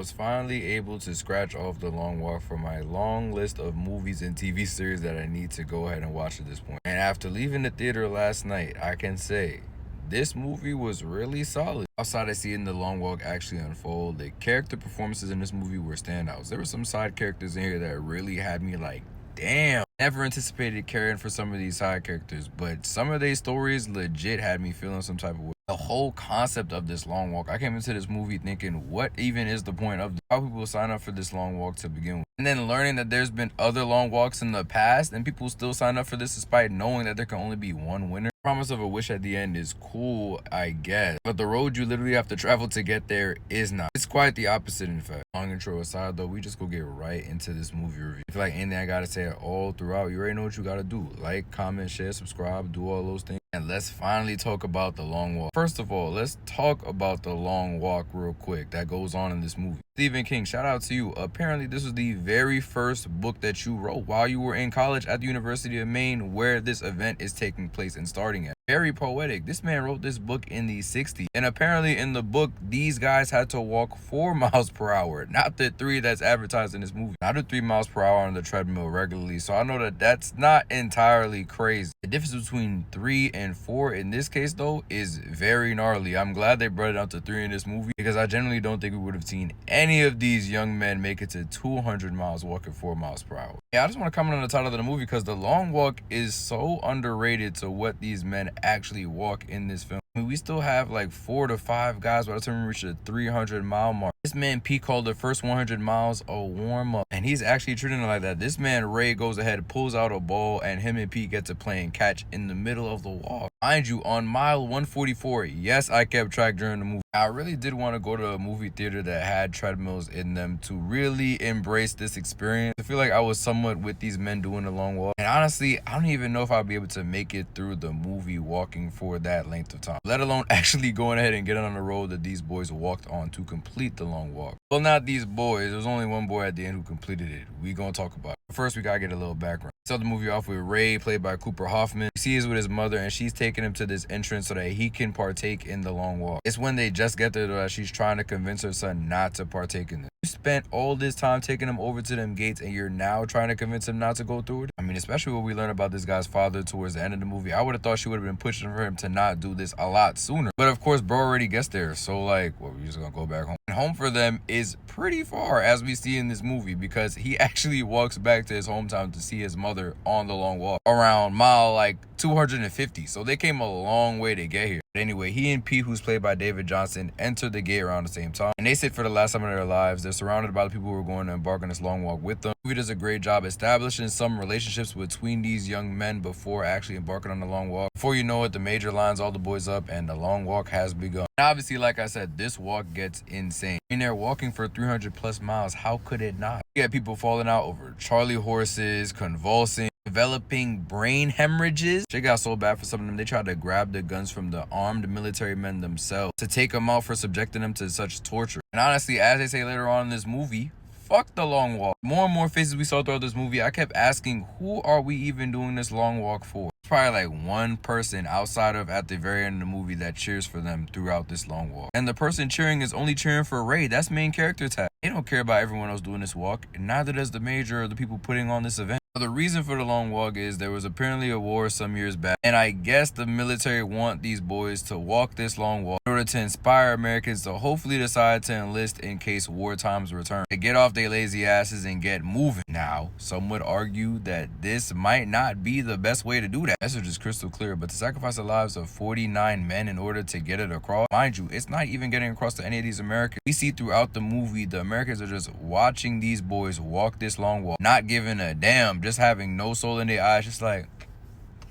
was finally able to scratch off The Long Walk from my long list of movies and TV series that I need to go ahead and watch at this point. And after leaving the theater last night, I can say this movie was really solid. Outside of seeing The Long Walk actually unfold, the character performances in this movie were standouts. There were some side characters in here that really had me like, damn. Never anticipated caring for some of these side characters, but some of their stories legit had me feeling some type of way. The whole concept of this long walk, I came into this movie thinking, what even is the point of how people sign up for this long walk to begin with? And then learning that there's been other long walks in the past and people still sign up for this despite knowing that there can only be one winner. The promise of a wish at the end is cool, I guess, but the road you literally have to travel to get there is not. It's quite the opposite, in fact. Long intro aside though, we just go get right into this movie review. I feel like anything I gotta say all throughout, you already know what you gotta do. Like, comment, share, subscribe, do all those things. And let's finally talk about The Long Walk. First of all, let's talk about The Long Walk real quick that goes on in this movie. Stephen King, shout out to you. Apparently, this was the very first book that you wrote while you were in college at the University of Maine, where this event is taking place and starting at. Very poetic. This man wrote this book in the 60s. And apparently in the book, these guys had to walk 4 miles per hour, not the 3 that's advertised in this movie. I do 3 miles per hour on the treadmill regularly, so I know that that's not entirely crazy. The difference between 3 and 4 in this case, though, is very gnarly. I'm glad they brought it out to 3 in this movie because I generally don't think we would have seen any of these young men make it to 200 miles walking 4 miles per hour. Yeah, I just want to comment on the title of the movie because The Long Walk is so underrated to what these men actually walk in this film. I mean, we still have like 4 to 5 guys by the time we reach the 300-mile mark. This man P called the first 100 miles a warm-up, and he's actually treating it like that. This man Ray goes ahead, pulls out a ball, and him and Pete get to playing catch in the middle of the walk. Mind you, on mile 144, yes, I kept track during the movie. I really did want to go to a movie theater that had treadmills in them to really embrace this experience. I feel like I was somewhat with these men doing the long walk. And honestly, I don't even know if I'll be able to make it through the movie walking for that length of time, let alone actually going ahead and getting on the road that these boys walked on to complete the long walk. Well, not these boys. There was only one boy at the end who completed it. We gonna talk about it. But first, we gotta get a little background. Start the movie off with Ray, played by Cooper Hoffman. He sees with his mother, and she's taking him to this entrance so that he can partake in the long walk. It's when they just get there that she's trying to convince her son not to partake in this. You spent all this time taking him over to them gates, and you're now trying to convince him not to go through it? I mean, especially when we learn about this guy's father towards the end of the movie, I would have thought she would have been pushing for him to not do this a lot sooner. But of course, bro already gets there, so like, well, we're just gonna go back home. And home for them is pretty far, as we see in this movie, because he actually walks back to his hometown to see his mother on the long walk around mile like 250. So they came a long way to get here. But anyway, he and Pete, who's played by David Johnson, enter the gate around the same time, and they sit for the last time of their lives. They're surrounded by the people who are going to embark on this long walk with them. The movie does a great job establishing some relationships between these young men before actually embarking on the long walk. Before you know it, the major lines all the boys up, and the long walk has begun. And obviously, like I said, this walk gets insane. I mean, they're walking for 300 plus miles. How could it not? You get people falling out over Charlie horses, convulsing, developing brain hemorrhages. Shit got so bad for some of them, they tried to grab the guns from the armed military men themselves to take them out for subjecting them to such torture. And honestly, as they say later on in this movie, fuck the long walk. More and more faces we saw throughout this movie, I kept asking, who are we even doing this long walk for? Probably like one person outside of at the very end of the movie that cheers for them throughout this long walk. And the person cheering is only cheering for Ray. That's main character tag. They don't care about everyone else doing this walk, and neither does the major or the people putting on this event. The reason for the long walk is there was apparently a war some years back, and I guess the military want these boys to walk this long walk in order to inspire Americans to hopefully decide to enlist in case war times return, to get off their lazy asses and get moving. Now, some would argue that this might not be the best way to do that. Message is crystal clear, but to sacrifice the lives of 49 men in order to get it across, mind you, it's not even getting across to any of these Americans. We see throughout the movie, the Americans are just watching these boys walk this long walk, not giving a damn, just having no soul in their eyes, just like,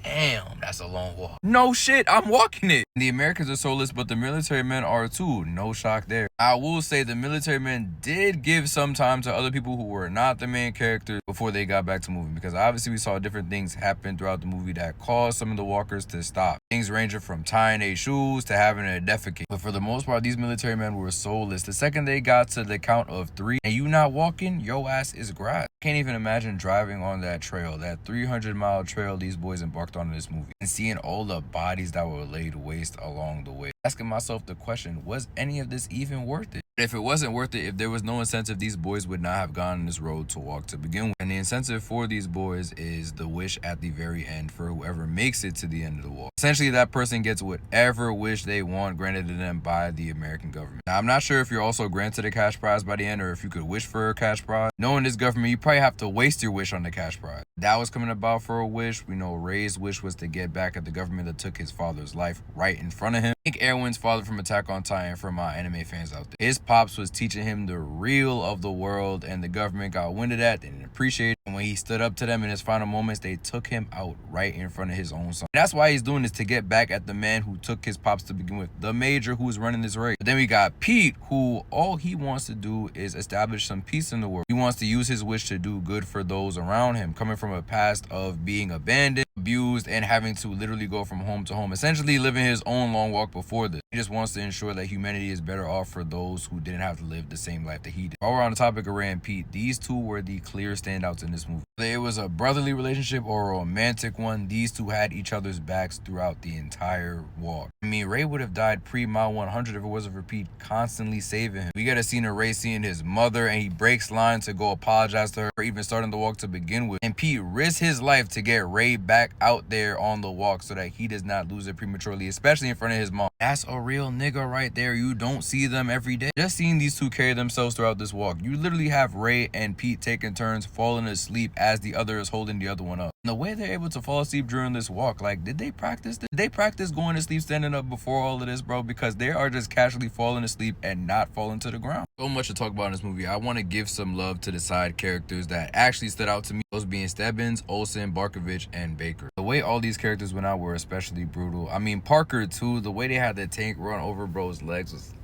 damn, that's a long walk. No shit, I'm walking it. The Americans are soulless, but the military men are too. No shock there. I will say the military men did give some time to other people who were not the main characters before they got back to moving, because obviously we saw different things happen throughout the movie that caused some of the walkers to stop. Things ranging from tying their shoes to having to defecate. But for the most part, these military men were soulless. The second they got to the count of 3 and you not walking, your ass is grass. I can't even imagine driving on that trail, that 300-mile trail these boys embarked on in this movie, and seeing all the bodies that were laid waste along the way. Asking myself the question, was any of this even worth it? If it wasn't worth it, if there was no incentive, these boys would not have gone on this road to walk to begin with. And the incentive for these boys is the wish at the very end for whoever makes it to the end of the walk. Essentially, that person gets whatever wish they want granted to them by the American government. Now, I'm not sure if you're also granted a cash prize by the end or if you could wish for a cash prize. Knowing this government, you probably have to waste your wish on the cash prize. That was coming about for a wish. We know Ray's wish was to get back at the government that took his father's life right in front of him. I think Erwin's father from Attack on Titan, for my anime fans out there, his pops was teaching him the real of the world, and the government got wind of that. They didn't appreciate it. And when he stood up to them in his final moments, they took him out right in front of his own son. And that's why he's doing this, to get back at the man who took his pops to begin with, the major who's running this race. But then we got Pete, who all he wants to do is establish some peace in the world. He wants to use his wish to do good for those around him, coming from a past of being abandoned, abused, and having to literally go from home to home, essentially living his own long walk before this. He just wants to ensure that humanity is better off for those who didn't have to live the same life that he did. While we're on the topic of Ray and Pete, these two were the clear standouts in this movie. Whether it was a brotherly relationship or a romantic one, these two had each other's backs throughout the entire walk. I mean, Ray would have died pre-mile 100 if it wasn't for Pete constantly saving him. We got a scene of Ray seeing his mother, and he breaks line to go apologize to her for even starting the walk to begin with. And Pete risks his life to get Ray back out there on the walk so that he does not lose it prematurely, especially in front of his mom. That's a real nigga right there. You don't see them every day. Just seeing these two carry themselves throughout this walk, you literally have Ray and Pete taking turns falling asleep as the other is holding the other one up. And the way they're able to fall asleep during this walk, like, did they practice this? Did they practice going to sleep standing up before all of this, bro? Because they are just casually falling asleep and not falling to the ground. So much to talk about in this movie. I want to give some love to the side characters that actually stood out to me. Those being Stebbins, Olsen, Barkovich, and Baker. The way all these characters went out were especially brutal. I mean, Parker too, the way they had the tank run over bro's legs was,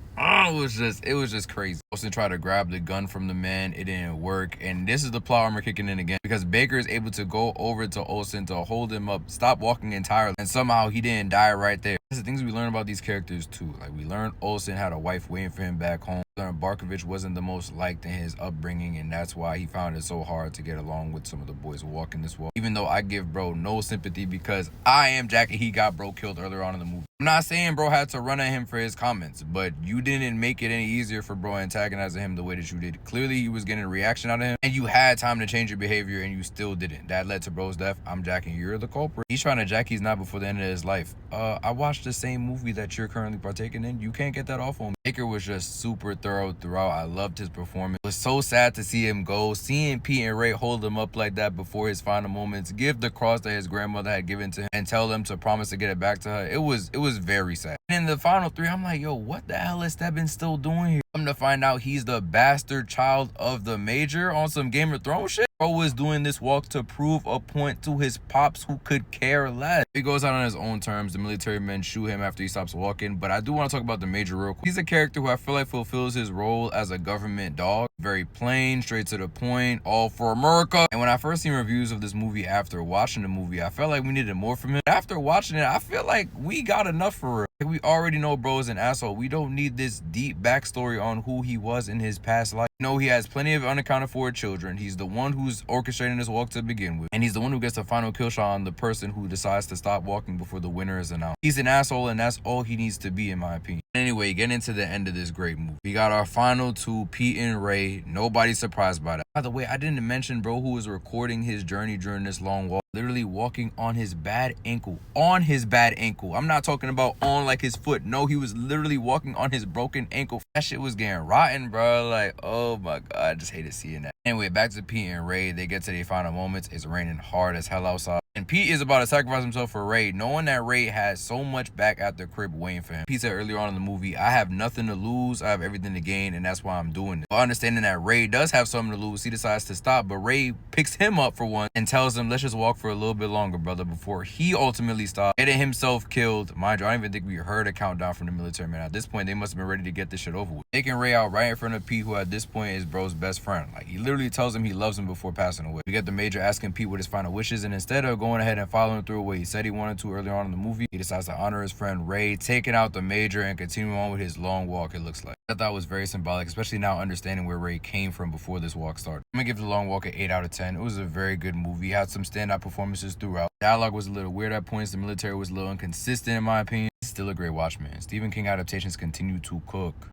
it was just crazy. Olsen tried to grab the gun from the man, it didn't work, and this is the plot armor kicking in again, because Baker is able to go over to Olsen to hold him up, stop walking entirely, and somehow he didn't die right there. That's the things we learn about these characters too. Like, we learned Olsen had a wife waiting for him back home. We learned Barkovich wasn't the most liked in his upbringing, and that's why he found it so hard to get along with some of the boys walking this walk. Even though I give bro no sympathy, because I am Jack and he got bro killed earlier on in the movie. I'm not saying bro had to run at him for his comments, but you didn't make it any easier for bro antagonizing him the way that you did. Clearly you was getting a reaction out of him, and you had time to change your behavior, and you still didn't. That led to bro's death. I'm Jack and you're the culprit. He's trying to jack he's not before the end of his life. I watched the same movie that you're currently partaking in. You can't get that off on me. Baker was just super thorough throughout. I loved his performance. It was so sad to see him go. Seeing Pete and Ray hold him up like that before his final moments, give the cross that his grandmother had given to him, and tell them to promise to get it back to her. It was very sad. And in the final three, I'm like, yo, what the hell is Stebbins still doing here? Come to find out he's the bastard child of the major on some Game of Thrones shit. Bro was doing this walk to prove a point to his pops who could care less. He goes out on his own terms. The military men shoot him after he stops walking. But I do want to talk about the major real quick. He's a character who I feel like fulfills his role as a government dog. Very plain, straight to the point, all for America. And when I first seen reviews of this movie after watching the movie, I felt like we needed more from him. After watching it, I feel like we got enough for real. We already know bro is an asshole. We don't need this deep backstory on who he was in his past life. No, he has plenty of unaccounted for children. He's the one who's orchestrating this walk to begin with. And he's the one who gets the final kill shot on the person who decides to stop walking before the winner is announced. He's an asshole, and that's all he needs to be, in my opinion. Anyway, getting into the end of this great movie. We got our final two, Pete and Ray. Nobody's surprised by that. By the way, I didn't mention bro who was recording his journey during this long walk. Literally walking on his bad ankle. On his bad ankle. I'm not talking about on like his foot. No, he was literally walking on his broken ankle. That shit was getting rotten, bro. Like, oh my God. I just hated seeing that. Anyway, back to Pete and Ray. They get to their final moments. It's raining hard as hell outside. And Pete is about to sacrifice himself for Ray, knowing that Ray has so much back at the crib waiting for him. Pete said earlier on in the movie, I have nothing to lose, I have everything to gain, and that's why I'm doing it. But understanding that Ray does have something to lose, he decides to stop, but Ray picks him up for one and tells him, let's just walk for a little bit longer, brother, before he ultimately stops, getting himself killed. Mind you, I don't even think we heard a countdown from the military man. At this point, they must have been ready to get this shit over with. Taking Ray out right in front of Pete, who at this point is bro's best friend. Like, he literally tells him he loves him before passing away. We get the major asking Pete what his final wishes, and instead of going ahead and following through what he said he wanted to earlier on in the movie, he decides to honor his friend Ray, taking out the major and continuing on with his long walk, it looks like. I thought it was very symbolic, especially now understanding where Ray came from before this walk started. I'm gonna give The Long Walk an 8 out of 10. It was a very good movie. It had some standout performances throughout. Dialogue was a little weird at points. The military was a little inconsistent in my opinion. still a great watch, man. Stephen King adaptations continue to cook.